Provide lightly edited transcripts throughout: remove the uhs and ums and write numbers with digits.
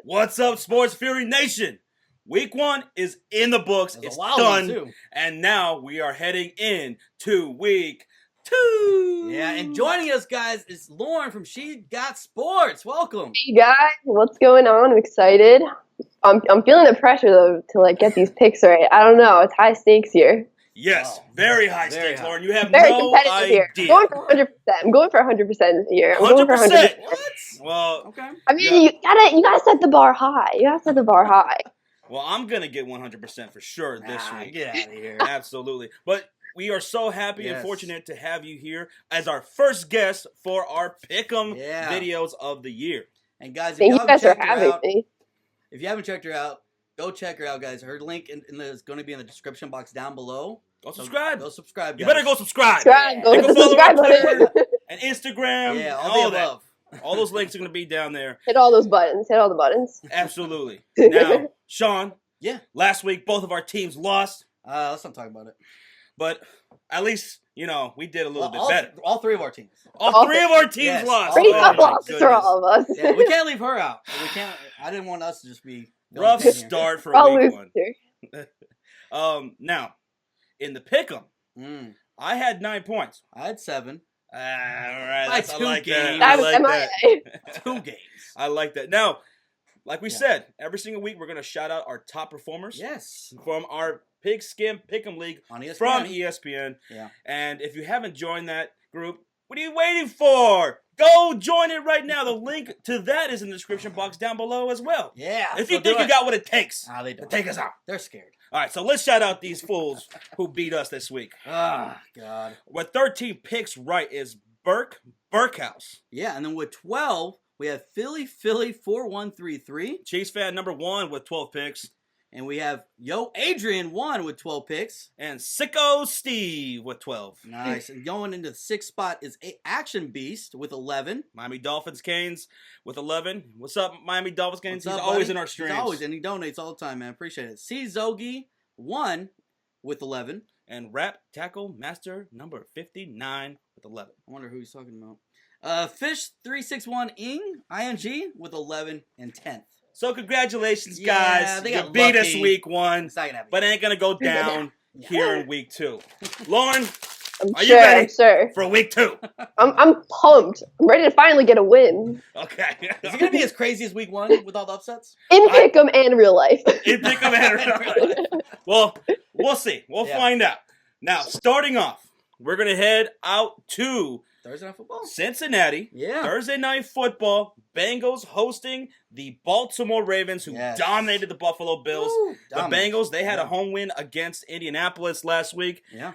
What's up, Sports Fury Nation? Week 1 is in the books. It's done. And now we are heading in to week 2. Yeah, and joining us, guys, is Lauren from SheGotSports. Welcome. Hey, guys. What's going on? I'm excited. I'm feeling the pressure, though, to get these picks right. I don't know. It's high stakes here. Yes, very high stakes, Lauren. You have very no competitive idea. Here. I'm going for 100%. I'm going for 100% here. 100%? What? Well, okay. I mean, you gotta set the bar high. You gotta set the bar high. Well, I'm gonna get 100% for sure this week. Get out of here. Absolutely. But we are so happy and fortunate to have you here as our first guest for our Pick'em videos of the year. And guys, if you haven't checked her out, go check her out, guys. Her link is going to be in the description box down below. Go subscribe. Go subscribe, guys. You better go subscribe. Go follow Twitter and Instagram. Yeah, all that. All those links are going to be down there. Hit all those buttons. Hit all the buttons. Absolutely. Now, Shawn. Yeah. Last week, both of our teams lost. Let's not talk about it. But at least, we did a little bit better. All 3 of our teams. All 3 of our teams lost. Pretty tough losses for all of us. Yeah, we can't leave her out. We can't. I didn't want us to just be rough start for week 1. Now, in the Pick'em, I had 9 points. I had 7. All right. By 2 games. That. I like that. 2 games. I like that. Now, like we said, every single week we're going to shout out our top performers. Yes. From our Pigskin Pick'em League on ESPN. From ESPN. Yeah. And if you haven't joined that group, what are you waiting for? Go join it right now. The link to that is in the description box down below as well. Yeah. If you think you got what it takes they don't. to take us out. They're scared. All right, so let's shout out these fools who beat us this week. Ah, God. With 13 picks right is Burkhouse. Yeah, and then with 12, we have Philly 4133. Chiefs fan number 1 with 12 picks. And we have Adrian 1 with 12 picks. And Sicko Steve with 12. Nice. And going into the 6th spot is Action Beast with 11. Miami Dolphins Canes with 11. What's up, Miami Dolphins Canes? He's always in our streams. He's always, and he donates all the time, man. Appreciate it. C. Zogi 1 with 11. And Rap Tackle Master number 59 with 11. I wonder who he's talking about. Fish 361 ING with 11 and 10th. So congratulations, guys. They you got beat lucky. us week 1, but ain't going to go down here in week 2. Lauren, you ready for week 2? I'm pumped. I'm ready to finally get a win. Okay. Is it going to be as crazy as week 1 with all the upsets? In Pick'em and real life. In Pick'em and real life. Well, we'll see. We'll find out. Now, starting off, we're going to head out to Thursday Night Football. Cincinnati. Yeah. Thursday Night Football. Bengals hosting the Baltimore Ravens, who dominated the Buffalo Bills. The Bengals, they had a home win against Indianapolis last week. Yeah.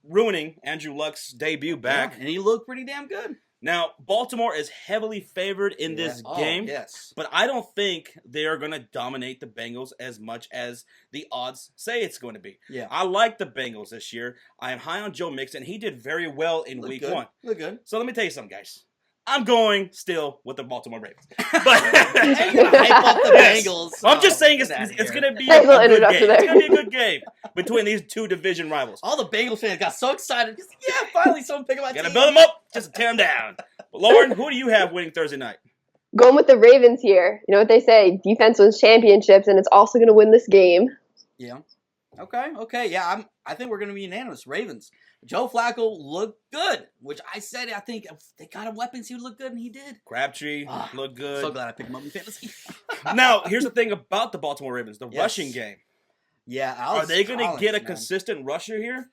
Ruining Andrew Luck's debut back. Yeah, and he looked pretty damn good. Now, Baltimore is heavily favored in this game. Yes. But I don't think they are going to dominate the Bengals as much as the odds say it's going to be. Yeah. I like the Bengals this year. I am high on Joe Mixon. He did very well in week 1. Look good. So let me tell you something, guys. I'm going still with the Baltimore Ravens. But hype up the Bengals. I'm just saying it's going to be a good game. It's going to be a good game between these 2 division rivals. All the Bengals fans got so excited. Yeah, finally someone pick up my team. Got to build them up, just to tear them down. But Lauren, who do you have winning Thursday night? Going with the Ravens here. You know what they say? Defense wins championships, and it's also going to win this game. Yeah. Okay. Yeah, I think we're going to be unanimous. Ravens. Joe Flacco looked good, which I said I think if they got him weapons, he would look good, and he did. Crabtree looked good. So glad I picked him up in fantasy. Now, here's the thing about the Baltimore Ravens, the rushing game. Yeah. Are they going to get a consistent rusher here?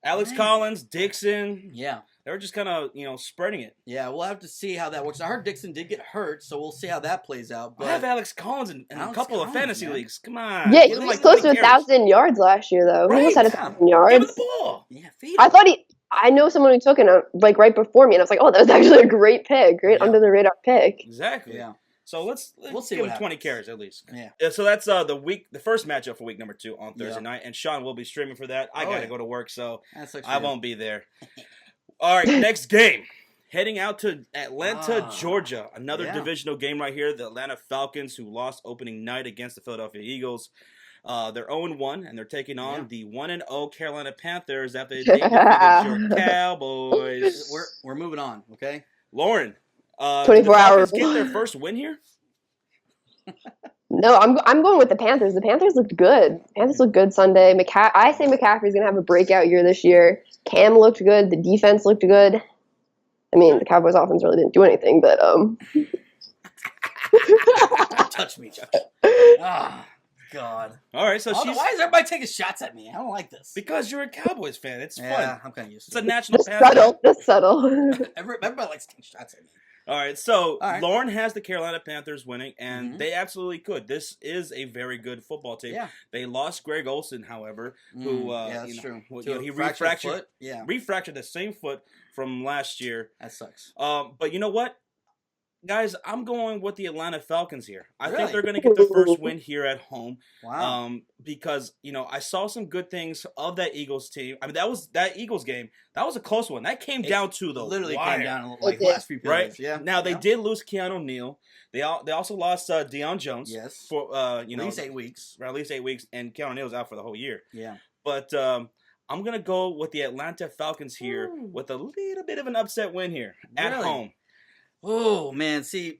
Alex Collins, Dixon. Yeah. They're just kind of, spreading it. Yeah, we'll have to see how that works. I heard Dixon did get hurt, so we'll see how that plays out. But I have Alex Collins in a couple of fantasy leagues. Come on. Yeah, he was close to 1,000 yards last year, though. He almost had 1,000 yards. Give him the ball. Yeah, feed him. I know someone who took it right before me, and I was like, oh, that was actually a great pick. Great under-the-radar pick. Exactly. Yeah. So we'll see give him 20 carries at least. Yeah. So that's the first matchup for week number 2 on Thursday night, and Shawn will be streaming for that. I got to go to work, so I won't be there. All right, next game. Heading out to Atlanta, Georgia. Another divisional game right here. The Atlanta Falcons, who lost opening night against the Philadelphia Eagles. They're 0-1, and they're taking on the 1-0 Carolina Panthers after they defeated your Cowboys. We're moving on, okay? Lauren, 24 hours. Get their first win here? No, I'm going with the Panthers. The Panthers looked good. The Panthers looked good Sunday. I say McCaffrey's going to have a breakout year this year. Cam looked good. The defense looked good. I mean, the Cowboys offense really didn't do anything, but Touch me, Chuck. Oh, God. All right, so why is everybody taking shots at me? I don't like this. Because you're a Cowboys fan. It's fun. Yeah, I'm kind of used to it. It's a national pastime. Just subtle. Everybody likes taking shots at me. All right, so Lauren has the Carolina Panthers winning, and they absolutely could. This is a very good football team. Yeah. They lost Greg Olsen, however, who that's true. He refractured the same foot from last year. That sucks. But you know what? Guys, I'm going with the Atlanta Falcons here. I think they're going to get the first win here at home. Wow. Because, I saw some good things of that Eagles team. I mean, that Eagles game, that was a close one. That came down to the literally wire. came down like last few periods. Right? Yeah. Now, they did lose Keanu Neal. They also lost Deion Jones. Yes. For, at least 8 weeks. At least 8 weeks. And Keanu Neal's out for the whole year. Yeah. But I'm going to go with the Atlanta Falcons here with a little bit of an upset win here at home. Oh, man. See,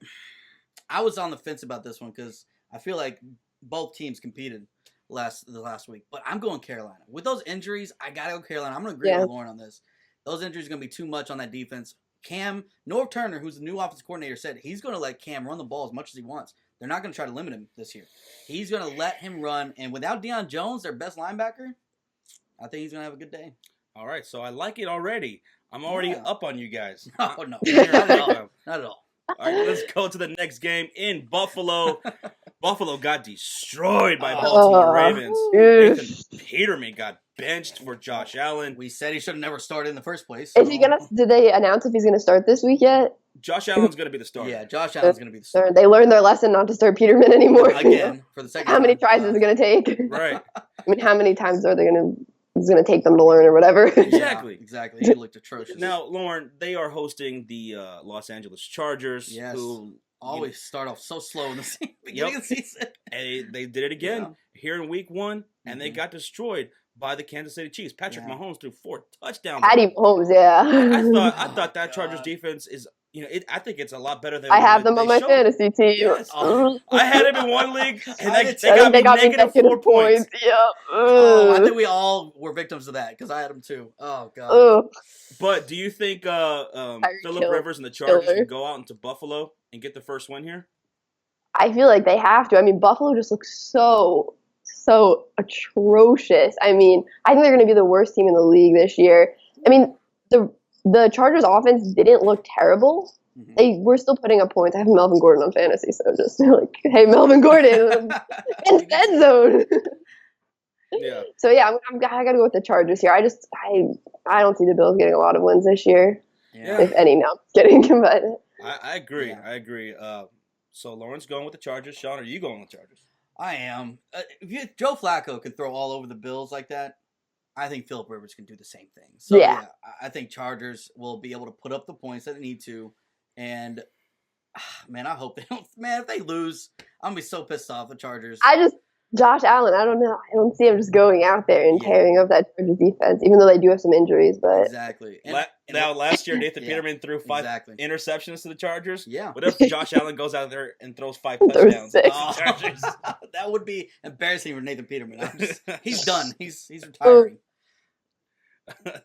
I was on the fence about this one because I feel like both teams competed the last week. But I'm going Carolina. With those injuries, I got to go Carolina. I'm going to agree with Lauren on this. Those injuries are going to be too much on that defense. Norv Turner, who's the new offensive coordinator, said he's going to let Cam run the ball as much as he wants. They're not going to try to limit him this year. He's going to let him run. And without Deion Jones, their best linebacker, I think he's going to have a good day. All right, so I like it already. I'm already up on you guys. Oh, no. Not at all. All right, let's go to the next game in Buffalo. Buffalo got destroyed by Baltimore Ravens. Nathan Peterman got benched for Josh Allen. We said he should have never started in the first place. So. Did they announce if he's going to start this week yet? Josh Allen's going to be the starter. Yeah, Josh Allen's going to be the starter. They learned their lesson not to start Peterman anymore. Again, for the second time. How many tries is it going to take? Right. I mean, how many times are they going to... It's going to take them to learn or whatever. Exactly. Yeah, exactly. He looked atrocious. Now, Lauren, they are hosting the Los Angeles Chargers, who always start off so slow in the beginning of the season. And they did it again here in week 1, and they got destroyed by the Kansas City Chiefs. Patrick Mahomes threw 4 touchdowns. Patty Mahomes, I thought that Chargers defense is... I think it's a lot better than I have them on my fantasy team. Yes. I had him in one league, and they got me negative 4 points. Yeah. I think we all were victims of that because I had them too. Oh God. But do you think Phillip Rivers and the Chargers can go out into Buffalo and get the first win here? I feel like they have to. I mean, Buffalo just looks so atrocious. I mean, I think they're going to be the worst team in the league this year. I mean, the Chargers offense didn't look terrible. Mm-hmm. They were still putting up points. I have Melvin Gordon on fantasy, so just like, hey, Melvin Gordon in the end zone. Yeah. So yeah, I got to go with the Chargers here. I don't see the Bills getting a lot of wins this year, if any. No, getting but I agree. Yeah. I agree. So Lauren's going with the Chargers. Sean, are you going with the Chargers? I am. If Joe Flacco can throw all over the Bills like that, I think Phillip Rivers can do the same thing. So, I think Chargers will be able to put up the points that they need to. And, man, I hope they don't. Man, if they lose, I'm going to be so pissed off at Chargers. Josh Allen, I don't know. I don't see him just going out there and tearing up that Chargers defense, even though they do have some injuries. But exactly. Last year, Nathan Peterman threw 5 interceptions to Yeah. What if Josh Allen goes out there and throws 5 touchdowns? That would be embarrassing for Nathan Peterman. He's done. He's retiring.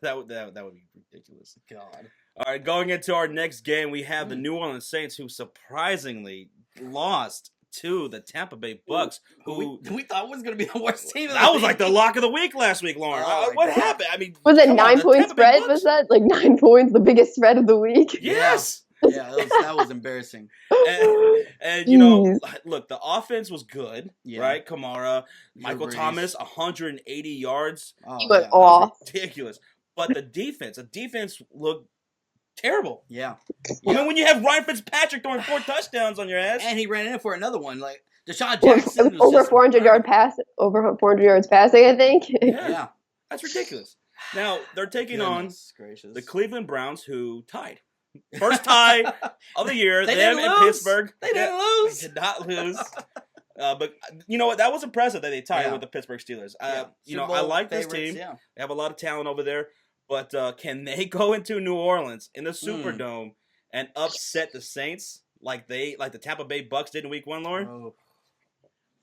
that would be ridiculous. God. All right, going into our next game, we have the New Orleans Saints, who surprisingly lost to the Tampa Bay Bucks, who we thought was going to be the worst team. That was like the lock of the week last week, Lauren. What happened? I mean, was it 9-point spread? Was that like 9 points, the biggest spread of the week? Yes. Yeah, that was embarrassing. And look, the offense was good, right? Kamara, Michael Thomas, 180 yards. He went off. Ridiculous. But the defense looked terrible. Yeah. I mean, when you have Ryan Fitzpatrick throwing 4 touchdowns on your ass, and he ran in for another one, like Deshaun Jackson, over 400 yards passing, I think. Yeah. That's ridiculous. Now they're taking on the Cleveland Browns, who tied. First tie of the year. Them in Pittsburgh. They didn't lose. They did not lose. But you know what? That was impressive that they tied with the Pittsburgh Steelers. I like this team. Yeah. They have a lot of talent over there. But can they go into New Orleans in the Superdome and upset the Saints? like the Tampa Bay Bucks did in Week 1, Lauren? Oh.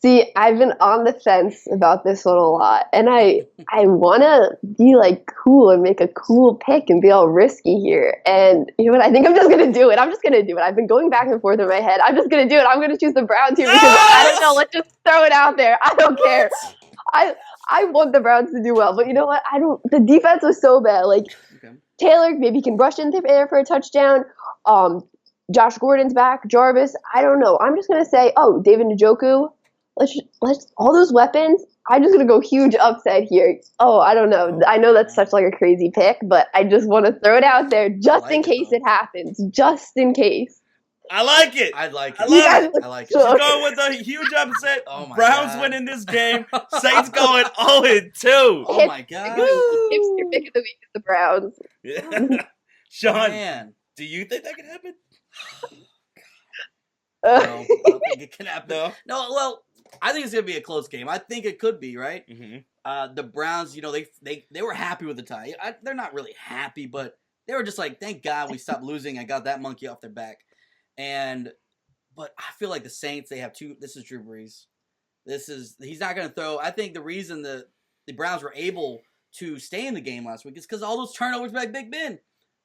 See, I've been on the fence about this one a lot, and I want to be like cool and make a cool pick and be all risky here. And you know what? I think I'm just gonna do it. I've been going back and forth in my head. I'm just gonna do it. I'm gonna choose the Browns here because I don't know. Let's just throw it out there. I don't care. I want the Browns to do well, but you know what? The defense was so bad. Like Taylor maybe can rush in there for a touchdown. Josh Gordon's back. Jarvis. I don't know. I'm just gonna say, David Njoku. Let's all those weapons. I'm just gonna go huge upset here. I don't know. I know that's such like a crazy pick, but I just want to throw it out there just in case it happens. Just in case. I like it. I like it. I like it. She's going with a huge upset. Browns winning this game. Saints going 0-2. Oh my god. Your pick of the week is the Browns. Yeah. Sean, do you think that can happen? No, I don't think it can happen. No, well, I think it's gonna be a close game. I think it could be, right? Mm-hmm. The Browns, they were happy with the tie. They're not really happy, but they were just like, thank God we stopped losing. I got that monkey off their back. But I feel like the Saints, they have two. This is Drew Brees. He's not gonna throw. I think the reason the Browns were able to stay in the game last week is because all those turnovers by Big Ben.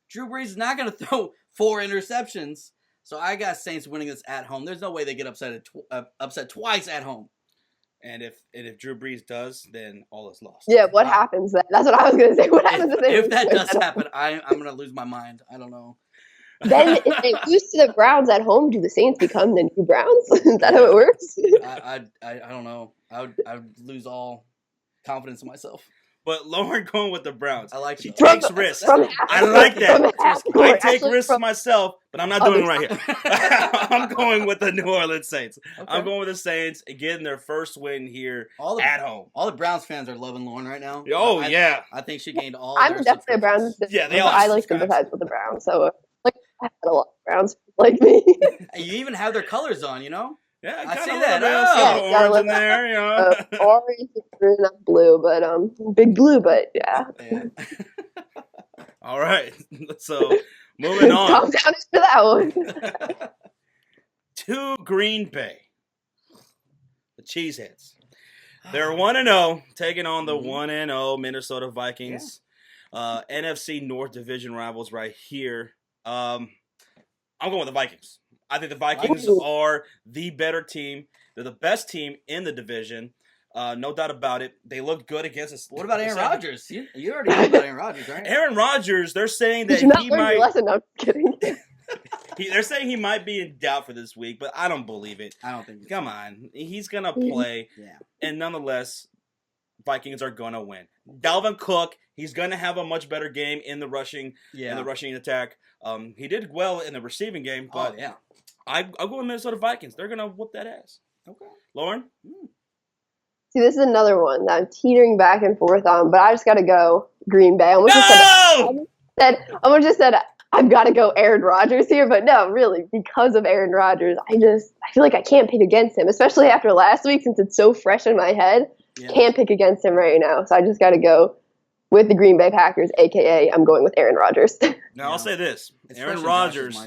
Drew Brees is not gonna throw 4 interceptions. So I got Saints winning this at home. There's no way they get upset twice at home. And if Drew Brees does, then all is lost. Yeah, what happens then? That's what I was going to say. What happens if that does happen? I'm going to lose my mind. I don't know. Then if they lose to the Browns at home, do the Saints become the new Browns? Is that how it works? I don't know. I would lose all confidence in myself. But Lauren going with the Browns. I like she takes risks. I like that. I take risks myself, but I'm not doing it right here. I'm going with the New Orleans Saints. Okay. I'm going with the Saints getting their first win here at home. All the Browns fans are loving Lauren right now. I think she gained all. I'm definitely a Browns. Yeah, they all. I like sympathize with the Browns, so I had a lot of Browns like me. You even have their colors on, you know. Yeah, I see that. Orange in there, you know. Orange, green, not blue, but big blue, but yeah. All right, so moving on. Calm down for that one. To Green Bay, the Cheeseheads. They're 1-0, taking on the 1-0 Minnesota Vikings. Yeah. NFC North Division rivals right here. I'm going with the Vikings. I think the Vikings are the better team. They're the best team in the division. No doubt about it. They looked good against us. What about Aaron Rodgers? You already know about Aaron Rodgers, right? Aaron Rodgers, they're saying that he might. Lesson? No, I'm kidding. They're saying he might be in doubt for this week, but I don't believe it. I don't think. Come on, he's gonna play. Yeah. And nonetheless, Vikings are gonna win. Dalvin Cook, he's gonna have a much better game in the rushing. In the rushing attack. He did well in the receiving game, but I'll go with Minnesota Vikings. They're gonna whoop that ass. Okay, Lauren. See, this is another one that I'm teetering back and forth on, but I just got to go Green Bay. I almost just said I've got to go Aaron Rodgers here, but no, really, because of Aaron Rodgers, I feel like I can't pick against him, especially after last week since it's so fresh in my head. Yeah. Can't pick against him right now, so I just got to go with the Green Bay Packers, a.k.a. I'm going with Aaron Rodgers. Now, I'll say this. Aaron Rodgers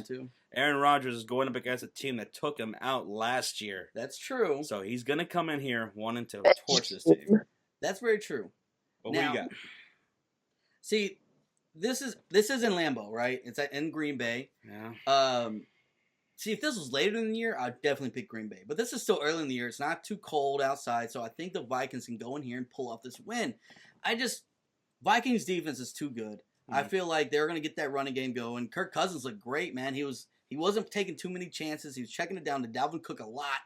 is going up against a team that took him out last year. That's true. So he's going to come in here wanting to torch this team. That's very true. But what do you got? See, this is in Lambeau, right? It's in Green Bay. Yeah. See, if this was later in the year, I'd definitely pick Green Bay. But this is still early in the year. It's not too cold outside, so I think the Vikings can go in here and pull off this win. Vikings defense is too good. I feel like they're going to get that running game going. Kirk Cousins looked great, man. He wasn't taking too many chances. He was checking it down to Dalvin Cook a lot,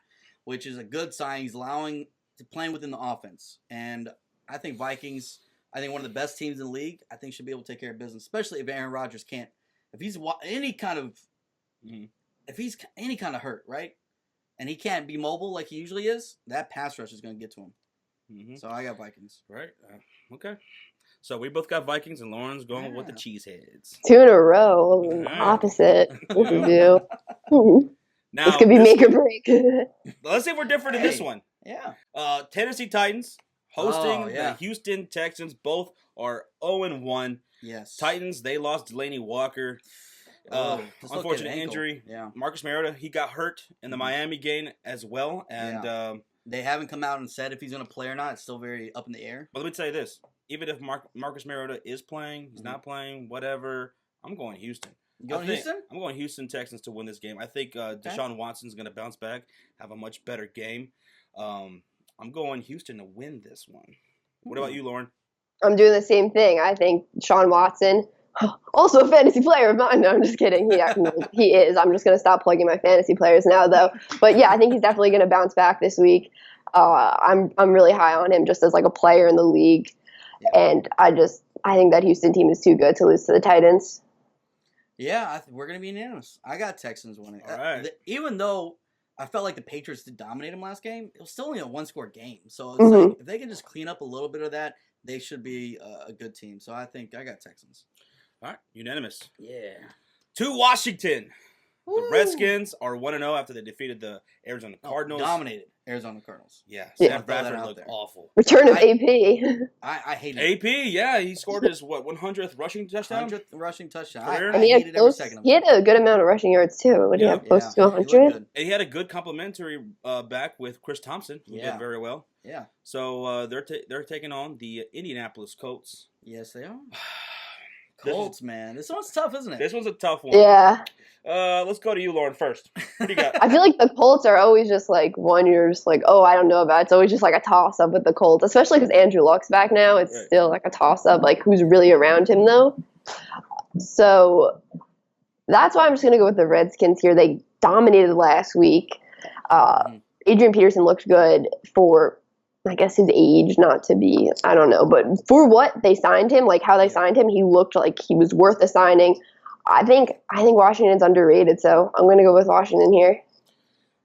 which is a good sign. He's playing within the offense. And I think Vikings, one of the best teams in the league, I think should be able to take care of business, especially if Aaron Rodgers can't. If he's any kind of hurt, right? And he can't be mobile like he usually is, that pass rush is going to get to him. Mm-hmm. So I got Vikings. Right. Okay. So we both got Vikings, and Lauren's going with the Cheeseheads. 2 in a row. Opposite. What we do. Now, this could be make or break. Let's see if we're different in this one. Yeah. Tennessee Titans hosting the Houston Texans. Both are 0-1. Yes. Titans, they lost Delaney Walker. Unfortunate injury. Yeah. Marcus Mariota, he got hurt in the Miami game as well. And they haven't come out and said if he's going to play or not. It's still very up in the air. But let me tell you this. Even if Marcus Mariota is playing, he's not playing, whatever, I'm going Houston. Houston? I'm going Houston Texans to win this game. I think Deshaun Watson's going to bounce back, have a much better game. I'm going Houston to win this one. What about you, Lauren? I'm doing the same thing. I think Deshaun Watson, also a fantasy player of mine. No, I'm just kidding. He is. I'm just going to stop plugging my fantasy players now, though. But yeah, I think he's definitely going to bounce back this week. I'm really high on him just as like a player in the league. Yeah. And I think that Houston team is too good to lose to the Titans. Yeah, we're going to be unanimous. I got Texans winning. All right. Even though I felt like the Patriots did dominate them last game, it was still only a one-score game. So it's like, if they can just clean up a little bit of that, they should be a good team. So I think I got Texans. All right, unanimous. Yeah. To Washington. Woo. The Redskins are 1-0 after they defeated the Arizona Cardinals. Dominated Arizona Cardinals. Yeah, Sam Bradford looked awful. Return of AP. I hate AP, yeah, he scored his 100th rushing touchdown. 100th rushing touchdown. I hated every second of it. He had a good amount of rushing yards too. Would he have close to 100? And he had a good complimentary back with Chris Thompson, who did very well. Yeah. So they're taking on the Indianapolis Colts. Yes, they are. Colts, man. This one's tough, isn't it? This one's a tough one. Yeah. Let's go to you, Lauren, first. What do you got? I feel like the Colts are always just like one you're just like, oh, I don't know about. It's always just like a toss-up with the Colts, especially because Andrew Luck's back now. It's still like a toss-up, like who's really around him, though. So that's why I'm just going to go with the Redskins here. They dominated last week. Adrian Peterson looked good for, I guess, his age, not to be, I don't know. But for what they signed him, like how they signed him, he looked like he was worth the signing. I think Washington's underrated, so I'm going to go with Washington here.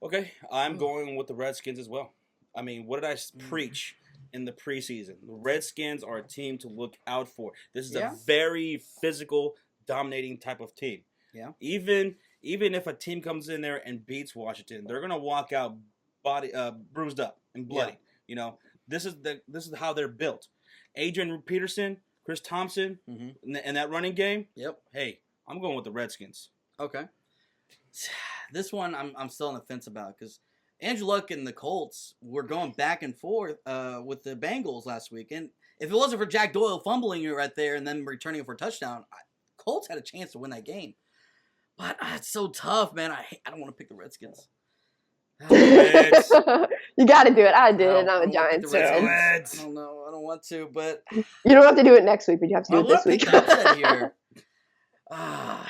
Okay, I'm going with the Redskins as well. I mean, what did I preach in the preseason? The Redskins are a team to look out for. This is a very physical, dominating type of team. Yeah. Even if a team comes in there and beats Washington, they're going to walk out bruised up and bloody. Yeah. You know, this is how they're built. Adrian Peterson, Chris Thompson, and that running game. Yep. Hey, I'm going with the Redskins. Okay. This one I'm still on the fence about because Andrew Luck and the Colts were going back and forth with the Bengals last week. And if it wasn't for Jack Doyle fumbling it right there and then returning it for a touchdown, Colts had a chance to win that game. But it's so tough, man. I don't want to pick the Redskins. You got to do it. I did it. I'm a Giants fan. I don't know. I don't want to, but you don't have to do it next week, but you have to do it this week. Here. All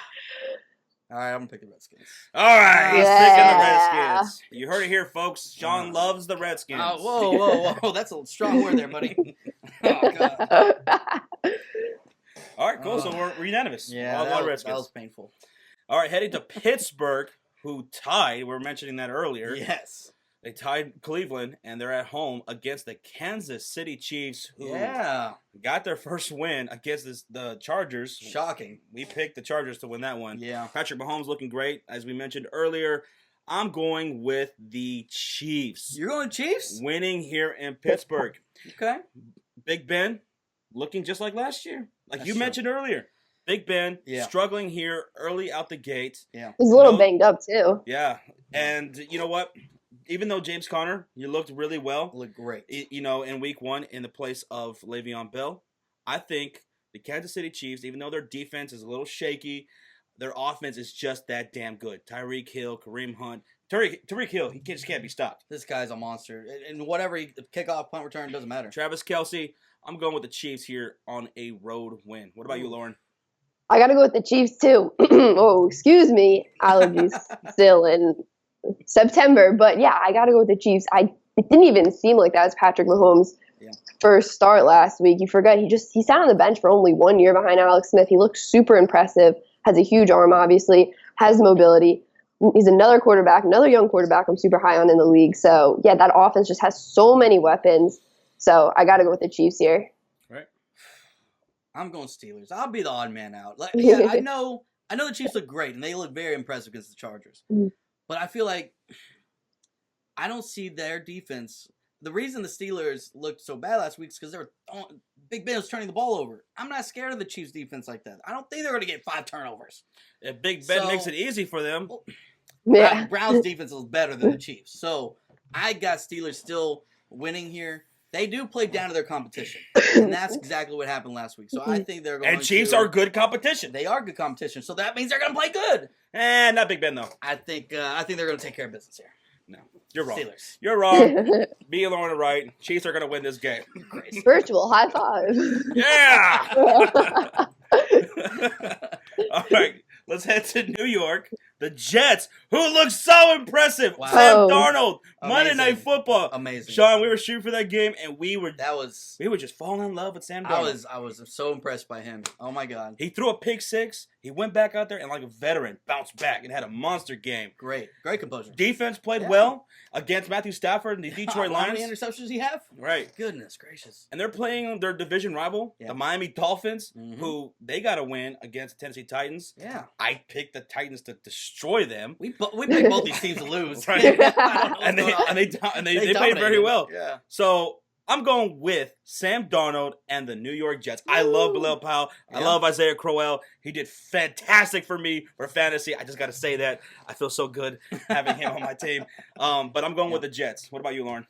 right, I'm gonna pick the Redskins. All right, he's picking the Redskins. You heard it here, folks. Sean loves the Redskins. Whoa! That's a strong word there, buddy. Oh God. All right, cool. So we're unanimous. Yeah, that was painful. All right, heading to Pittsburgh, who tied. We were mentioning that earlier. Yes. They tied Cleveland, and they're at home against the Kansas City Chiefs, who got their first win against the Chargers. Shocking. We picked the Chargers to win that one. Yeah. Patrick Mahomes looking great, as we mentioned earlier. I'm going with the Chiefs. You're going Chiefs? Winning here in Pittsburgh. Okay. Big Ben looking just like last year. Like you mentioned earlier. Big Ben struggling here early out the gate. Yeah. He's a little banged up, too. Yeah. And you know what? Even though James Conner, you looked really well. Looked great. You know, in week one in the place of Le'Veon Bell, I think the Kansas City Chiefs, even though their defense is a little shaky, their offense is just that damn good. Tyreek Hill, Kareem Hunt. Tyreek Hill, he just can't be stopped. This guy's a monster. And whatever, kickoff, punt return, doesn't matter. Travis Kelce, I'm going with the Chiefs here on a road win. What about you, Lauren? I got to go with the Chiefs, too. Oh, excuse me. Allergies still in September, but yeah, I gotta go with the Chiefs. It didn't even seem like that was Patrick Mahomes' first start last week. You forget he sat on the bench for only 1 year behind Alex Smith. He looked super impressive. Has a huge arm, obviously. Has mobility. He's another young quarterback. I'm super high on in the league. So yeah, that offense just has so many weapons. So I gotta go with the Chiefs here. Right. I'm going Steelers. I'll be the odd man out. I know the Chiefs look great and they look very impressive against the Chargers. But I feel like I don't see their defense. the reason the Steelers looked so bad last week is because Big Ben was turning the ball over. I'm not scared of the Chiefs defense like that. I don't think they're going to get 5 turnovers. If Big Ben makes it easy for them. Yeah. Browns defense is better than the Chiefs. So I got Steelers still winning here. They do play down to their competition. And that's exactly what happened last week. So I think they're going to... And Chiefs are good competition. They are good competition. So that means they're going to play good. Not Big Ben, though. I think they're going to take care of business here. No, you're wrong. Steelers. You're wrong. Be along the right. Chiefs are going to win this game. Virtual high five. Yeah! All right, let's head to New York. The Jets, who look so impressive. Wow. Sam Darnold, Monday Amazing. Night Football. Amazing. Sean, we were shooting for that game, and we were just falling in love with Sam Darnold. I was so impressed by him. Oh my God. He threw a pick six. He went back out there and like a veteran bounced back and had a monster game. Great composure. Defense played well against Matthew Stafford and the Detroit Lions. How many interceptions does he have? Right. Goodness gracious. And they're playing their division rival, the Miami Dolphins, who they got to win against the Tennessee Titans. Yeah. I picked the Titans to destroy them. We picked both these teams to lose. Right. and they played very well. Yeah. So I'm going with Sam Darnold and the New York Jets. I love Bilal Powell. I love Isaiah Crowell. He did fantastic for me for fantasy. I just got to say that. I feel so good having him on my team. But I'm going with the Jets. What about you, Lauren?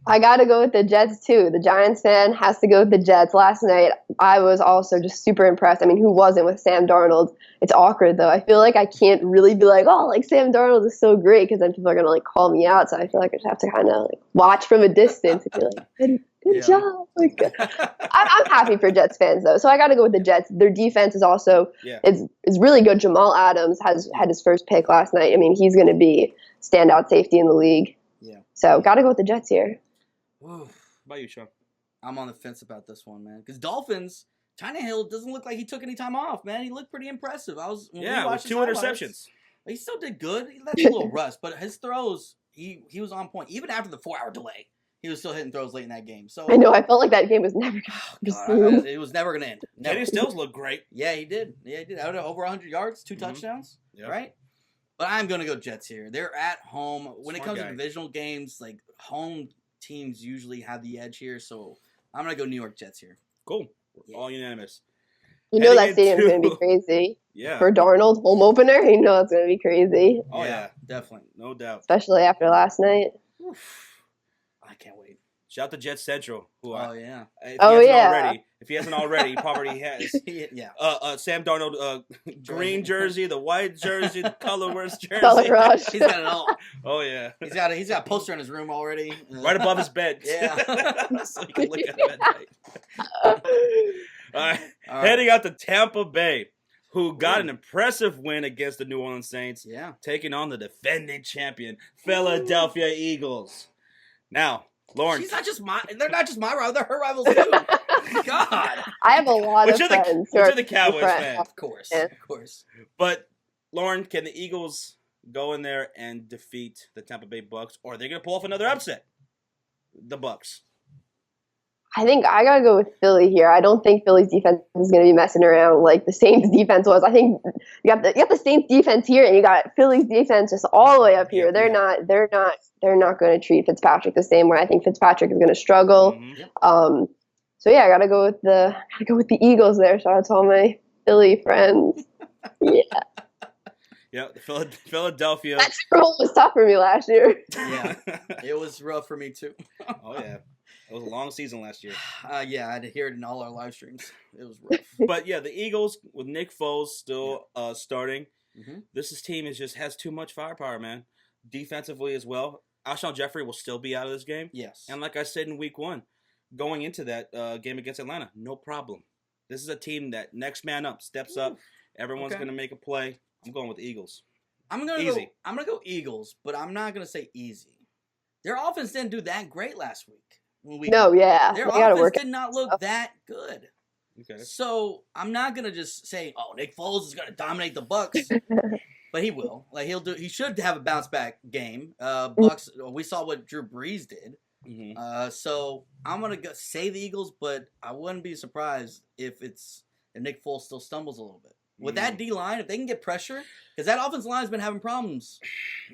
I got to go with the Jets, too. The Giants fan has to go with the Jets. Last night, I was also just super impressed. I mean, who wasn't with Sam Darnold? It's awkward, though. I feel like I can't really be like, oh, like, Sam Darnold is so great, because then people are going to, like, call me out. So I feel like I just have to kind of, like, watch from a distance and be like, good job. Like, I'm happy for Jets fans, though. So I got to go with the Jets. Their defense is also is really good. Jamal Adams had his first pick last night. I mean, he's going to be standout safety in the league. Yeah. So got to go with the Jets here. What about you, Sean? I'm on the fence about this one, man. Because Dolphins, Tannehill doesn't look like he took any time off, man. He looked pretty impressive. With 2 interceptions. He still did good. That's a little rust, but his throws, he was on point. Even after the 4-hour delay, he was still hitting throws late in that game. So I know. I felt like that game was never going to it was never going to end. Kenny Stills looked great. Yeah, he did. Out of over 100 yards, 2 touchdowns, right? But I'm going to go Jets here. They're at home. When it comes to divisional games, like home teams usually have the edge here, so I'm going to go New York Jets here. Cool. We're all unanimous. You know that stadium's going to be crazy. Yeah. For Darnold, home opener, you know it's going to be crazy. Oh, yeah. Definitely. No doubt. Especially after last night. I can't wait. Shout out to Jet Central. Who if he hasn't already, he probably has. Sam Darnold, green jersey, the white jersey, the color rush jersey. Color rush. He's got it all. Oh yeah. He's got a poster in his room already. Right above his bed. Yeah. So you can look at it at night. All right. Heading out to Tampa Bay, who got an impressive win against the New Orleans Saints. Yeah. Taking on the defending champion, Philadelphia Eagles. Now, Lauren. They're not just my rival, they're her rivals too. God. I have a lot of friends. Which are the Cowboys fan? Of course. But, Lauren, can the Eagles go in there and defeat the Tampa Bay Bucks, or are they going to pull off another upset? The Bucks. I think I got to go with Philly here. I don't think Philly's defense is going to be messing around like the Saints defense was. I think you got the Saints defense here, and you got Philly's defense just all the way up here. They're not going to treat Fitzpatrick the same way. I think Fitzpatrick is going to struggle. Mm-hmm. So yeah, I got to go with the Eagles there. Shout out to all my Philly friends. Yeah. Yeah, Philadelphia. That Super Bowl was tough for me last year. Yeah, it was rough for me too. Oh yeah. It was a long season last year. Yeah, I had to hear it in all our live streams. It was rough. But yeah, the Eagles with Nick Foles still starting. Mm-hmm. This team has too much firepower, man. Defensively as well. Alshon Jeffrey will still be out of this game. Yes. And like I said in week 1, going into that game against Atlanta, no problem. This is a team that next man up, steps up. Everyone's going to make a play. I'm going with the Eagles. I'm going to go Eagles, but I'm not going to say easy. Their offense didn't do that great last week. Their offense did not look that good. Okay. So I'm not gonna just say, "Oh, Nick Foles is gonna dominate the Bucks," but he will. Like he should have a bounce back game. Bucks. We saw what Drew Brees did. Mm-hmm. So I'm gonna say the Eagles, but I wouldn't be surprised if Nick Foles still stumbles a little bit. with that D line, if they can get pressure, because that offensive line has been having problems.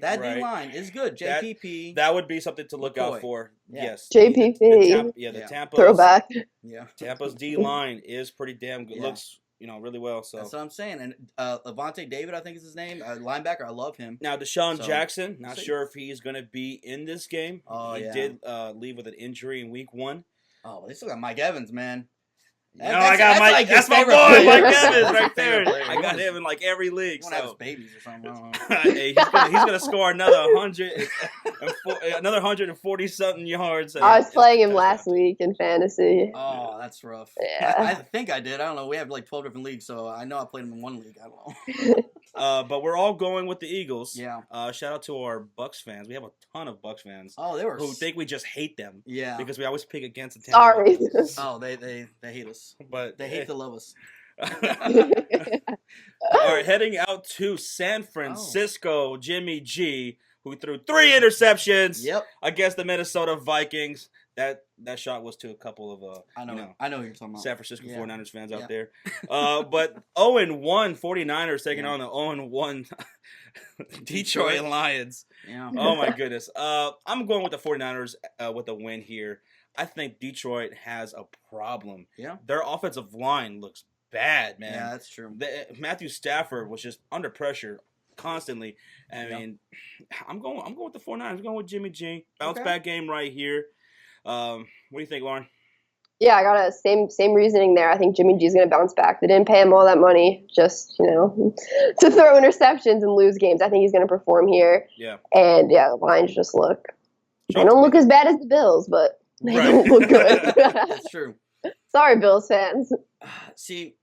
That Right. D line is good. JPP. That would be something to look out for. Yeah. Yes. JPP. The Tampa's throwback. Yeah. Tampa's D line is pretty damn good. Yeah. Looks, really well. So that's what I'm saying. And Avante David, I think is his name, linebacker. I love him. now Deshaun Jackson, not sure if he's going to be in this game. Oh, he did leave with an injury in week 1. Oh, but they still got Mike Evans, man. I got Mike. Like that's my boy, Mike Evans, right there. I got him in like every league. He's gonna have his babies or something. I don't know. Hey, he's gonna score another 140 something yards. I was playing him last week in fantasy. Oh, that's rough. Yeah. I think I did. I don't know. We have like 12 different leagues, so I know I played him in one league. I don't know. But we're all going with the Eagles. Yeah. Shout out to our Bucks fans. We have a ton of Bucks fans. Oh, they were who think we just hate them. Yeah. Because we always pick against the Sorry. Oh, they hate us. But they hate to love us. All right, heading out to San Francisco, Jimmy G, who threw 3 interceptions against the Minnesota Vikings. That shot was to a couple of I know who you're talking about. San Francisco 49ers fans out there. But 0-1 49ers taking on the 0-1 Detroit Lions. Yeah. Oh my goodness. I'm going with the 49ers with a win here. I think Detroit has a problem. Yeah. Their offensive line looks bad, man. Yeah, that's true. Matthew Stafford was just under pressure constantly. I mean, I'm going with the 49ers. I'm going with Jimmy G. Bounce back game right here. What do you think, Lauren? Yeah, I got a same reasoning there. I think Jimmy G's going to bounce back. They didn't pay him all that money just, to throw interceptions and lose games. I think he's going to perform here. Yeah. And, the Lions just look – they don't look as bad as the Bills, but they don't look good. That's true. Sorry, Bills fans. See,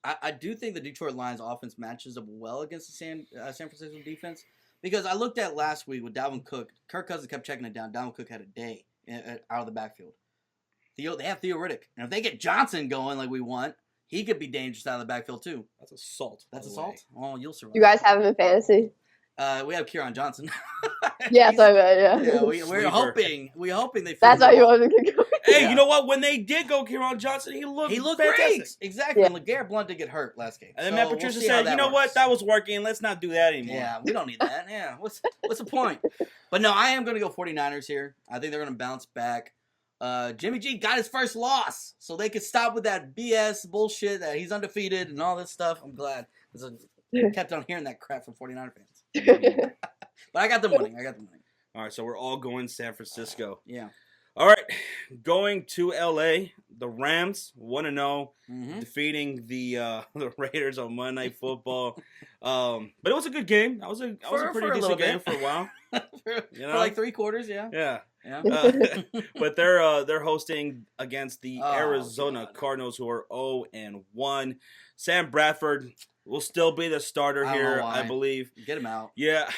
I do think the Detroit Lions offense matches up well against the San Francisco defense because I looked at last week with Dalvin Cook. Kirk Cousins kept checking it down. Dalvin Cook had a day out of the backfield. They have Theo Riddick. And if they get Johnson going like we want, he could be dangerous out of the backfield too. That's assault. That's assault? Oh, you'll survive. You guys have him in fantasy? We have Kieran Johnson. Yeah, so good, yeah. We're hoping they. That's how you wanted to go. Hey, you know what? When they did go Kieran Johnson, he looked fantastic. Great. Exactly. Yeah. And LeGarrette Blount did get hurt last game. And then Matt Patricia said, "You know what? That was working. Let's not do that anymore." Yeah, we don't need that. Yeah, what's the point? But no, I am going to go 49ers here. I think they're going to bounce back. Jimmy G got his first loss, so they could stop with that BS bullshit that he's undefeated and all this stuff. I'm glad. I kept on hearing that crap from 49er fans. But I got them winning. All right, so we're all going San Francisco. Yeah. All right, going to L.A., the Rams, 1-0, defeating the Raiders on Monday Night Football. But it was a good game. That was a pretty decent game for a while. For like 3 quarters, yeah. Yeah. But they're hosting against the Arizona Cardinals, who are 0-1. Sam Bradford will still be the starter here, I believe. Get him out. Yeah.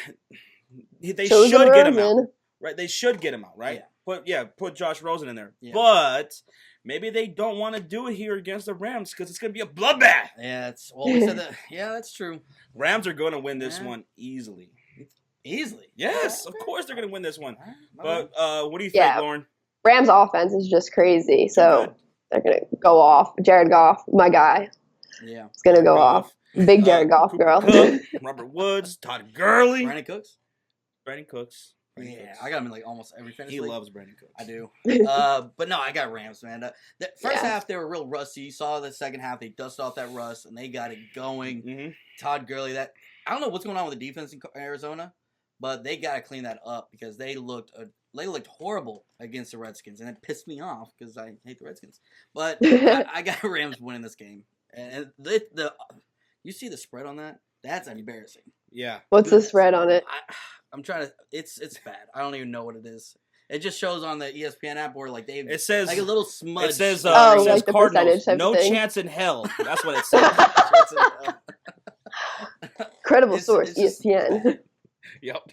They should get him out. Right? They should get him out, right? Yeah. Put Josh Rosen in there. Yeah. But maybe they don't want to do it here against the Rams because it's going to be a bloodbath. Yeah, we said that. Yeah, that's true. Rams are going to win this one easily. Easily? Yes, of course they're going to win this one. But what do you think, Lauren? Rams offense is just crazy, so they're going to go off. Jared Goff, my guy. Yeah. It's going to go off. Big Jared Goff girl. Cook, Robert Woods, Todd Gurley. Brandon Cooks. Yeah, I got him in like almost every fantasy league. Loves Brandon Cooks. I do. But no, I got Rams, man. The first half, they were real rusty. You saw the second half, they dusted off that rust, and they got it going. Mm-hmm. Todd Gurley, I don't know what's going on with the defense in Arizona, but they got to clean that up because they looked horrible against the Redskins, and it pissed me off because I hate the Redskins. But I got Rams winning this game. And you see the spread on that? That's embarrassing. Yeah. What's the spread on it? I'm trying to. It's bad. I don't even know what it is. It just shows on the ESPN app where it says like a little smudge. It says like the Cardinals, percentage no thing. chance in hell. That's what it says. Credible source, ESPN. Yep.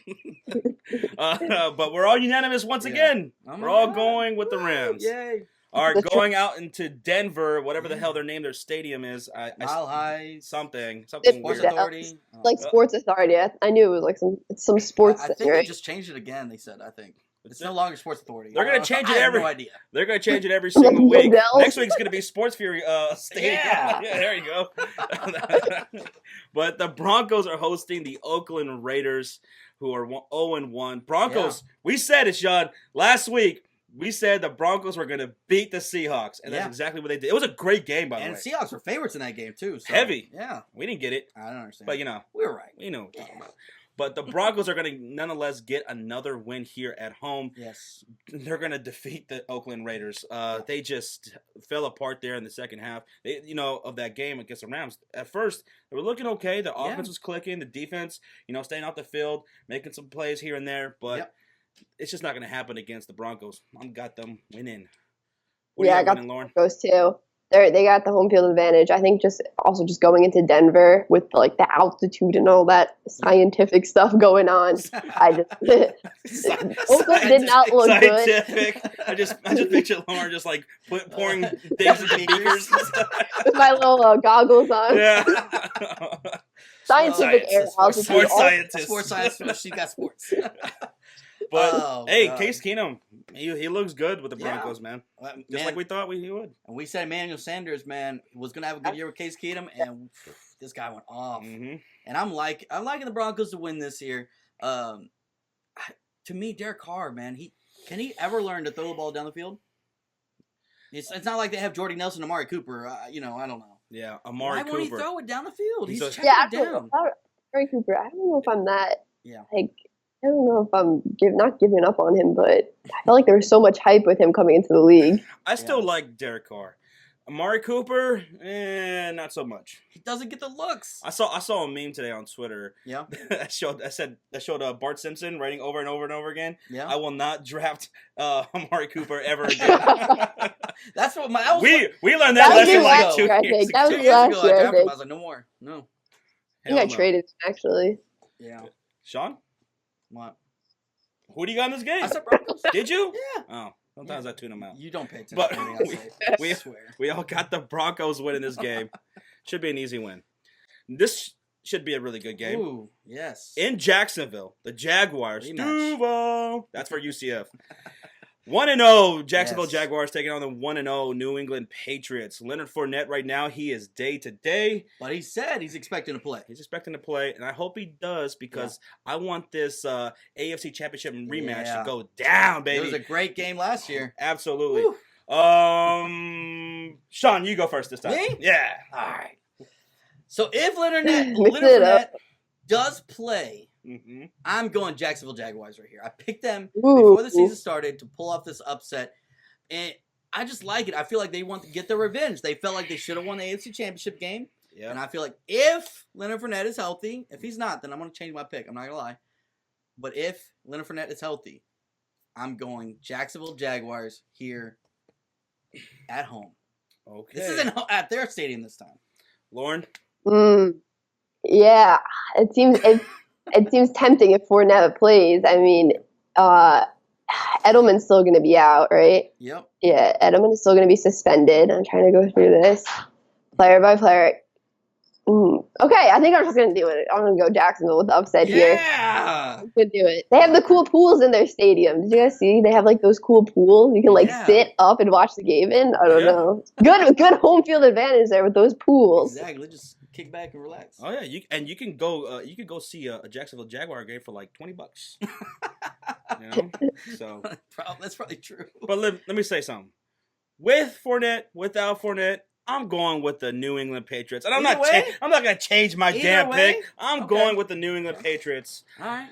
But we're all unanimous once again. We're all going with the Rams. Yay. All right, going out into Denver, whatever the hell their stadium is. Mile High. Something Sports weird. Authority. Like Sports Authority. I knew it was like some sports I thing, think right? they just changed it again, they said, I think. It's no longer Sports Authority. They're gonna change it every. No idea. They're gonna change it every single week. Next week's gonna be Sports Fury Stadium. Yeah. Yeah, there you go. But the Broncos are hosting the Oakland Raiders, who are 0-1. Broncos. Yeah. We said it, Sean, last week. We said the Broncos were going to beat the Seahawks, and that's exactly what they did. It was a great game, by the way. And Seahawks were favorites in that game, too. So, heavy. Yeah. We didn't get it. I don't understand. But, we were right. We know what we're talking about. But the Broncos are going to nonetheless get another win here at home. Yes. They're going to defeat the Oakland Raiders. They just fell apart there in the second half. Of that game against the Rams. At first, they were looking okay. The offense was clicking. The defense, staying off the field, making some plays here and there. But it's just not going to happen against the Broncos. I've got them winning. I got the Broncos too. They got the home field advantage. I think just going into Denver with the altitude and all that scientific stuff going on. Oakland did not look scientific. Good. I just picture Lauren just pouring things in beakers and stuff. With my little goggles on. Yeah. Scientific air altitude. Sports science. She got sports. But Case Keenum, he looks good with the Broncos, man. Just like we thought he would. And we said Emmanuel Sanders, man, was gonna have a good year with Case Keenum, and this guy went off. Mm-hmm. And I'm liking the Broncos to win this year. To me, Derek Carr, man, can he ever learn to throw the ball down the field? It's not like they have Jordy Nelson, Amari Cooper. I don't know. Yeah, Amari Cooper. Why won't he throw it down the field? He's checking it down. Amari Cooper. I don't know if I'm that. Yeah. I don't know if I'm not giving up on him, but I felt like there was so much hype with him coming into the league. I still like Derek Carr. Amari Cooper, not so much. He doesn't get the looks. I saw a meme today on Twitter. Yeah. that showed Bart Simpson writing over and over and over again. Yeah. I will not draft Amari Cooper ever again. That's what we learned that lesson like 2 years ago. 2 years ago, I drafted him. I was like, no more. No. I think I traded actually. Yeah. Sean? What? Who do you got in this game? I said Broncos. Did you? Yeah. Oh, sometimes I tune them out. You don't pay attention but to anything I say. I swear. We all got the Broncos winning this game. Should be an easy win. This should be a really good game. Ooh, yes. In Jacksonville, the Jaguars. Duval. That's for UCF. 1-0 Jacksonville Jaguars taking on the 1-0 New England Patriots. Leonard Fournette right now, he is day to day. But he said he's expecting to play. He's expecting to play, and I hope he does because I want this AFC Championship rematch to go down, baby. It was a great game last year. Absolutely. Sean, you go first this time. Me? Yeah. All right. So if Leonard Fournette does play, I'm going Jacksonville Jaguars right here. I picked them before the season started to pull off this upset, and I just like it. I feel like they want to get their revenge. They felt like they should have won the AFC Championship game, and I feel like if Leonard Fournette is healthy, if he's not, then I'm going to change my pick. I'm not going to lie. But if Leonard Fournette is healthy, I'm going Jacksonville Jaguars here at home. Okay. This isn't at their stadium this time. Lauren? Yeah, it seems tempting if Fournette plays. I mean, Edelman's still going to be out, right? Yep. Yeah, Edelman is still going to be suspended. I'm trying to go through this player by player. Okay, I think I'm just going to do it. I'm going to go Jacksonville with the upset here. Yeah! I'm going to do it. They have the cool pools in their stadium. Did you guys see? They have those cool pools. You can sit up and watch the game in. I don't know. Good home field advantage there with those pools. Exactly. Just kick back and relax. Oh yeah, you can go see a Jacksonville Jaguar game for like $20. So that's probably true. But let me say something. With Fournette, without Fournette, I'm going with the New England Patriots, and I'm not going to change my damn pick. I'm going with the New England Patriots. All right.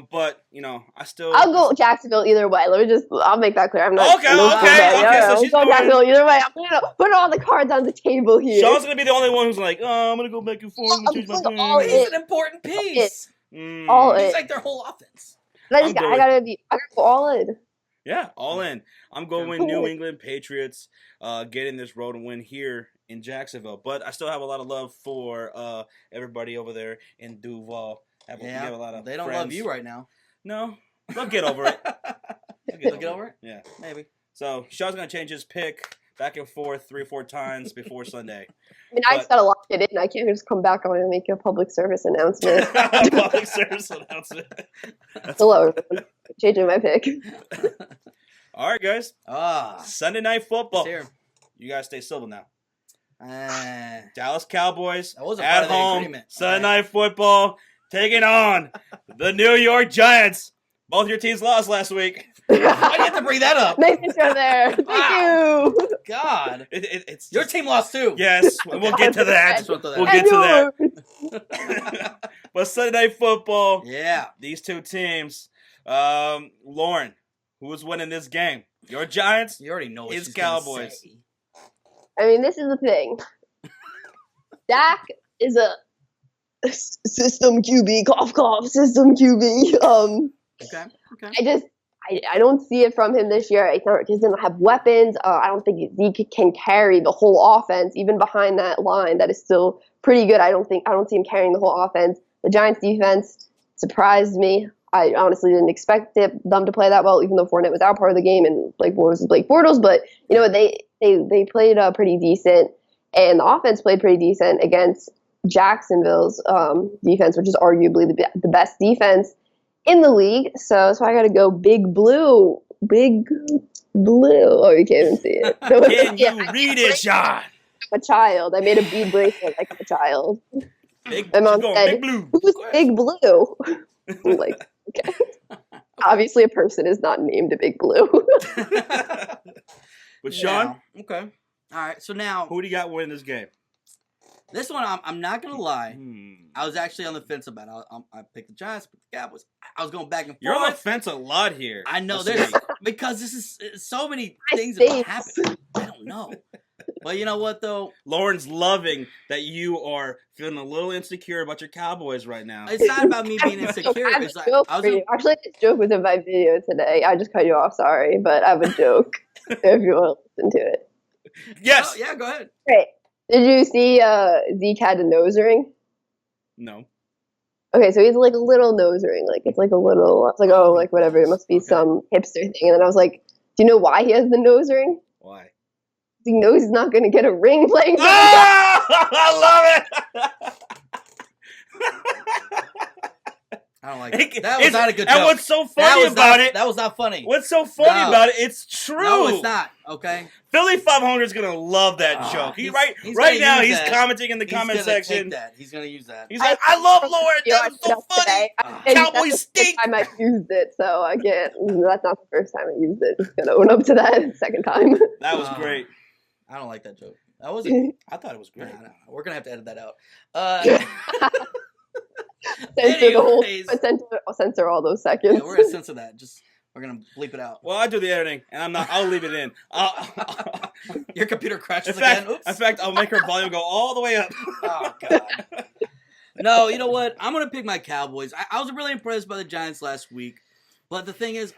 But I'll go Jacksonville either way. I'll make that clear. I'm not. Okay. So she's going Jacksonville either way. I'm putting all the cards on the table here. Sean's going to be the only one who's like, I'm going to go back and forth and choose my pick. He's an important piece. He's like their whole offense. I gotta go all in. Yeah, all in. I'm going New England Patriots, getting this road win here in Jacksonville. But I still have a lot of love for everybody over there in Duval. We have a lot of they don't friends. love you right now. No, they'll get over it. They'll get over it? Yeah, maybe. So Sean's gonna change his pick back and forth 3 or 4 times before Sunday. I mean, I just gotta lock it in. I can't just come back on and make a public service announcement. Public service announcement. Hello, everyone. Changing my pick. All right, guys. Sunday Night Football. Here. You guys stay civil now. Dallas Cowboys at at home. Sunday Night Football taking on the New York Giants. Both your teams lost last week. Why do you have to bring that up? Nice intro there. Thank you. God. It's your team lost too. Yes, we'll get to that. We'll get to that. But Sunday Night Football. Yeah. These two teams. Lauren, who's winning this game? Your Giants? You already know what it's Cowboys. Say. I mean, this is the thing. Dak is a system QB, cough, system QB. Okay. I don't see it from him this year. He doesn't have weapons. I don't think Zeke can carry the whole offense, even behind that line that is still pretty good. I don't see him carrying the whole offense. The Giants defense surprised me. I honestly didn't expect them to play that well, even though Fournette was out part of the game and Blake Bortles. But you know they played pretty decent, and the offense played pretty decent against Jacksonville's defense, which is arguably the best defense in the league. So I got to go big blue. Big blue. Oh, you can't even see it. Can you read it, Sean? I'm a child. I made a bead bracelet like I'm a child. My mom said, Big Blue. Who's Big Blue? I'm like, okay. Obviously, a person is not named a Big Blue. But Sean? Yeah. Okay. All right. So now, who do you got winning this game? This one, I'm not going to lie. I was actually on the fence about it. I picked the Giants, picked the Cowboys. I was going back and forth. You're on the fence a lot here. I know. Because this is so many things that happen. I don't know. But you know what, though? Lauren's loving that you are feeling a little insecure about your Cowboys right now. It's not about me being insecure. It's like, actually, this joke was in my video today. I just cut you off. Sorry. But I have a joke if you want to listen to it. Yes. Oh, yeah, go ahead. Great. Did you see Zeke had a nose ring? No. Okay, so he's like a little nose ring. Like, it's like a little, I was like, oh, like whatever. It must be some hipster thing. And then I was like, do you know why he has the nose ring? Why? He knows he's not going to get a ring playing. Oh, I love it. I don't like it. That was not a good joke. And what's so funny about it? That was not funny. What's so funny about it? It's true. No, it's not. Okay. Philly 500 is gonna love that joke. He's right now. He's commenting in the comment section. He's gonna use that. He's like, "I love Lauren. That was so funny. Cowboys stink." I might used it, so I can't. That's not the first time I used it. Just gonna own up to that. Second time. That was great. I don't like that joke. That wasn't. I thought it was great. No. We're gonna have to edit that out. Censor the whole. Censor all those seconds. Yeah, we're gonna censor that. We're gonna bleep it out. Well, I do the editing, and I'm not. I'll leave it in. Your computer crashes again. Oops. In fact, I'll make her volume go all the way up. Oh God. No, you know what? I'm gonna pick my Cowboys. I was really impressed by the Giants last week, but the thing is,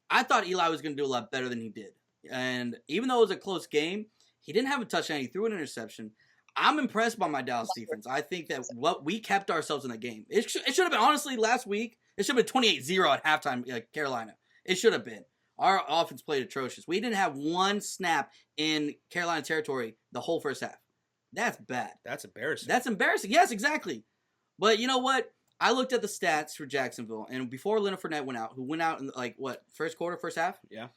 I thought Eli was gonna do a lot better than he did, and even though it was a close game, he didn't have a touchdown. He threw an interception. I'm impressed by my Dallas defense. I think that what we kept ourselves in the game. It should have been, honestly, last week, it should have been 28-0 at halftime, like Carolina. It should have been. Our offense played atrocious. We didn't have one snap in Carolina territory the whole first half. That's bad. That's embarrassing. That's embarrassing. Yes, exactly. But you know what? I looked at the stats for Jacksonville, and before Leonard Fournette went out, who went out in, first quarter, first half? Yeah.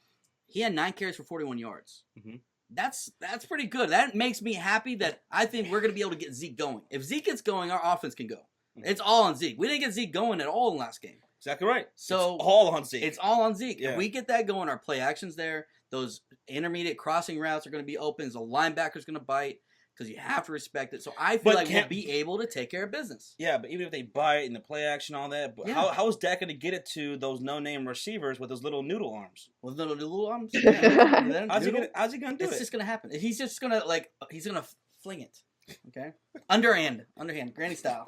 He had 9 carries for 41 yards. Mm-hmm. That's pretty good. That makes me happy that I think we're going to be able to get Zeke going. If Zeke gets going, our offense can go. Mm-hmm. It's all on Zeke. We didn't get Zeke going at all in last game. Exactly right. So it's all on Zeke. It's all on Zeke. Yeah. If we get that going, our play action's there. Those intermediate crossing routes are going to be open. The linebacker's going to bite because you have to respect it. So I feel like we'll be able to take care of business. Yeah, but even if they bite and the play action, all that, but how is Dak going to get it to those no-name receivers with those little noodle arms? With little noodle arms? Yeah. How's he going to do it? It's just going to happen. He's just going to, he's going to fling it. Okay? Underhand, granny style.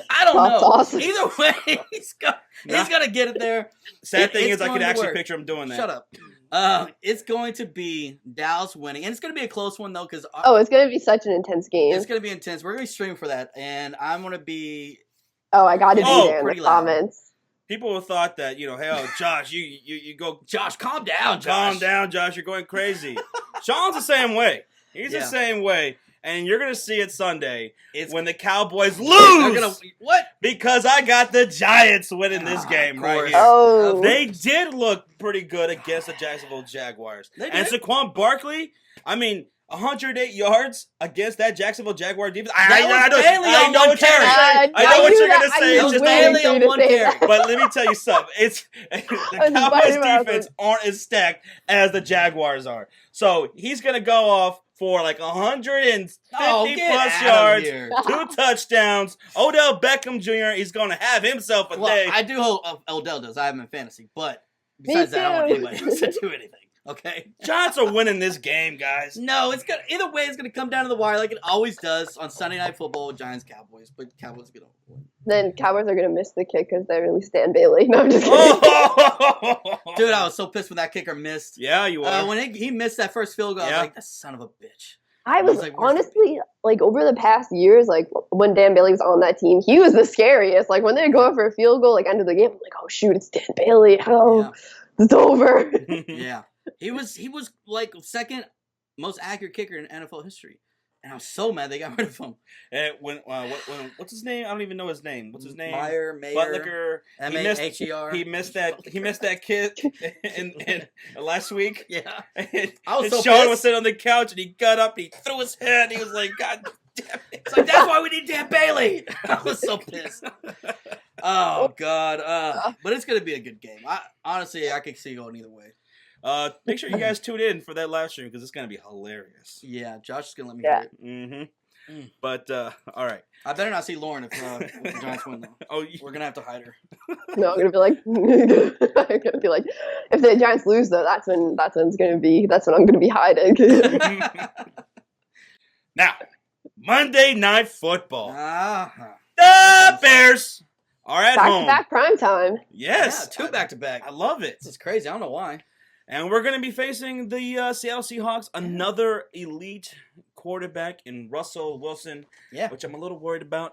I don't know. Awesome. Either way, he's gonna get it there. Sad thing is, I could actually picture him doing that. Shut up. It's going to be Dallas winning, and it's going to be a close one though, because it's going to be such an intense game. It's going to be intense. We're going to be streaming for that, and I'm going to be. Oh, I got to be there in the comments. people have thought that, hey, Josh, you go. Josh, calm down, Josh. Calm down, Josh. You're going crazy. Sean's the same way. He's the same way. And you're going to see it Sunday when the Cowboys lose. What? Because I got the Giants winning this game right here. Oh. They did look pretty good against the Jacksonville Jaguars. And Saquon Barkley, 108 yards against that Jacksonville Jaguar defense. I know what you're going to say. It was Bailey on one carry. But let me tell you something. The Cowboys defense aren't as stacked as the Jaguars are. So he's going to go off for like 150 plus yards, 2 touchdowns. Odell Beckham Jr. He's going to have himself a day. I do hope Odell does. I have him in fantasy. But besides that, I don't want anybody else to do anything. Okay, Giants are winning this game, guys. No, either way, it's gonna come down to the wire like it always does on Sunday Night Football. Giants, Cowboys, but Cowboys are gonna win. Then Cowboys are gonna miss the kick because they released Dan Bailey. No, I'm just kidding. Dude, I was so pissed when that kicker missed. Yeah, you were. When he missed that first field goal, I was like, that son of a bitch. I was like, honestly, like, over the past years, like, when Dan Bailey was on that team, he was the scariest. Like, when they're going for a field goal, like, end of the game, I'm like, oh, shoot, it's Dan Bailey. Oh, it's over. Yeah. He was like second most accurate kicker in NFL history. And I was so mad they got rid of him. And what's his name? I don't even know his name. What's his name? Mayer. Butler. M-A-H-E-R. He missed that kick in last week. Yeah. And so Sean was sitting on the couch and he got up and he threw his head. He was like, God damn it. It's like, that's why we need Dan Bailey. I was so pissed. Oh, God. But it's going to be a good game. Honestly, I could see it going either way. Make sure you guys tune in for that live stream because it's going to be hilarious. Yeah, Josh is going to let me hear it. Mm-hmm. But, all right. I better not see Lauren if the Giants win, though. Oh, we're going to have to hide her. No, I'm going to be like, if the Giants lose, though, that's when I'm going to be hiding. Now, Monday Night Football. Uh-huh. The Bears are at home. Back-to-back prime time. Yes. Yeah, 2 back-to-back. I love it. This is crazy. I don't know why. And we're going to be facing the Seattle Seahawks, another elite quarterback in Russell Wilson, which I'm a little worried about,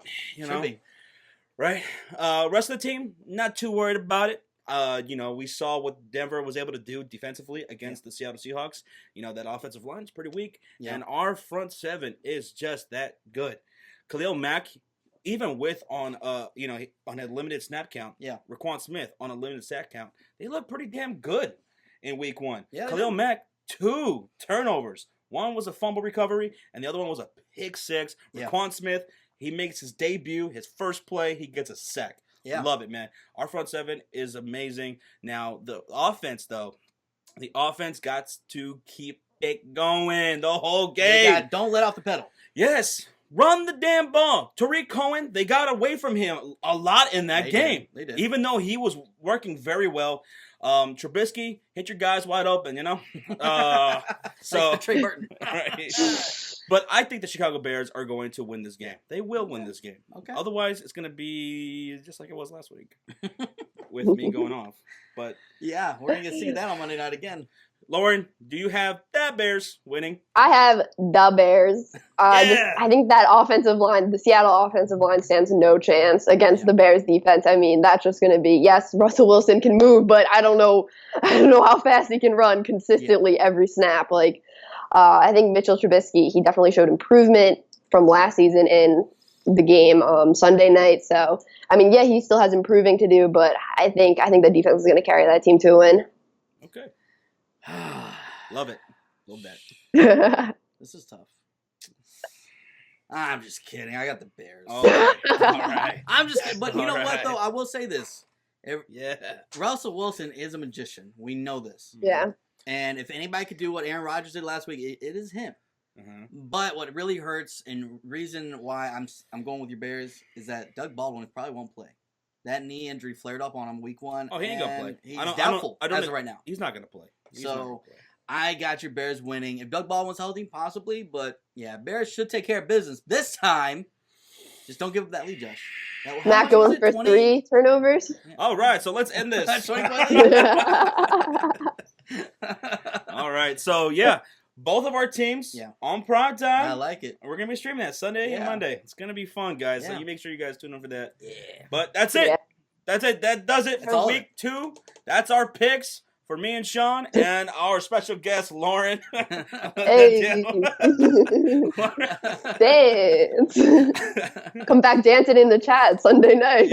right? Rest of the team, not too worried about it. We saw what Denver was able to do defensively against the Seattle Seahawks. That offensive line is pretty weak, and our front seven is just that good. Khalil Mack, even with on a limited snap count, Raquan Smith on a limited sack count, they look pretty damn good in week 1. Yeah, Khalil Mack, 2 turnovers. One was a fumble recovery, and the other one was a pick 6. Raquan Smith, he makes his debut, his first play, he gets a sack. Yeah. Love it, man. Our front seven is amazing. Now, the offense, though, got to keep it going the whole game. Don't let off the pedal. Yes. Run the damn ball. Tariq Cohen, they got away from him a lot in that game. They did. Even though he was working very well. Trubisky, hit your guys wide open, So Trey Burton. Right. But I think the Chicago Bears are going to win this game. They will win this game. Okay. Otherwise, it's going to be just like it was last week with me going off. But yeah, we're going to see that on Monday night again. Lauren, do you have the Bears winning? I have the Bears. I think that offensive line, the Seattle offensive line, stands no chance against the Bears defense. That's just going to be, yes, Russell Wilson can move, but I don't know how fast he can run consistently every snap. I think Mitchell Trubisky, he definitely showed improvement from last season in the game Sunday night. So, he still has improving to do, but I think the defense is going to carry that team to a win. Okay. Love it. Love that. This is tough. I'm just kidding. I got the Bears. All right. I'm just kidding. But you know what, though? I will say this. Russell Wilson is a magician. We know this. Yeah. And if anybody could do what Aaron Rodgers did last week, it is him. Mm-hmm. But what really hurts and reason why I'm going with your Bears is that Doug Baldwin probably won't play. That knee injury flared up on him week 1. Oh, he ain't going to play. He's doubtful as of right now. He's not going to play. I got your Bears winning. If Doug Baldwin's healthy, possibly. But, Bears should take care of business. This time, just don't give up that lead, Josh. Not going for 3 turnovers. All right, so let's end this. All right, so, both of our teams on prime time. I like it. We're going to be streaming that Sunday and Monday. It's going to be fun, guys. So you make sure you guys tune in for that. Yeah. But that's it. That's it. That does it for week 2. That's our picks for me and Sean and our special guest, Lauren. Hey. Dance. Come back dancing in the chat Sunday night.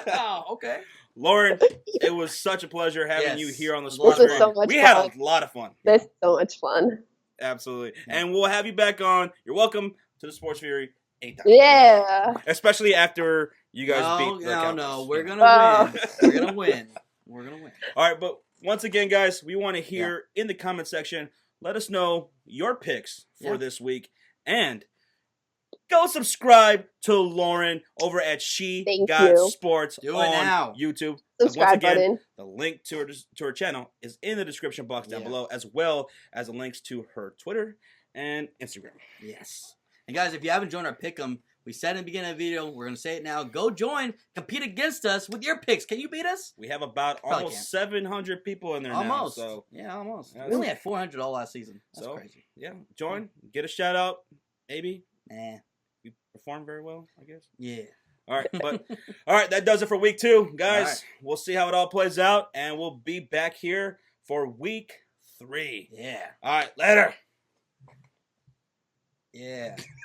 Oh, okay. Lauren, it was such a pleasure having you here on the Sports This was so much We fun. had a lot of fun. This is so much fun. Absolutely. And we'll have you back on. You're welcome to the Sports Fury 8 times. Yeah. Especially after you guys beat the Cowboys. No, we're going to win. We're going to win. We're going to win. All right, but once again, guys, we want to hear in the comment section, let us know your picks for this week. And go subscribe to Lauren over at SheGotSports on YouTube. Subscribe button. The link to her channel is in the description box down below, as well as the links to her Twitter and Instagram. Yes. And guys, if you haven't joined our Pick'em, we said in the beginning of the video, we're going to say it now. Go join, compete against us with your picks. Can you beat us? We have about almost 700 people in there now. So. Yeah, almost. We only had 400 all last season. That's crazy. Yeah, join, get a shout out, maybe. Nah. You performed very well, I guess. Yeah. All right, that does it for week 2, guys. Right. We'll see how it all plays out, and we'll be back here for week 3. Yeah. All right, later. Yeah.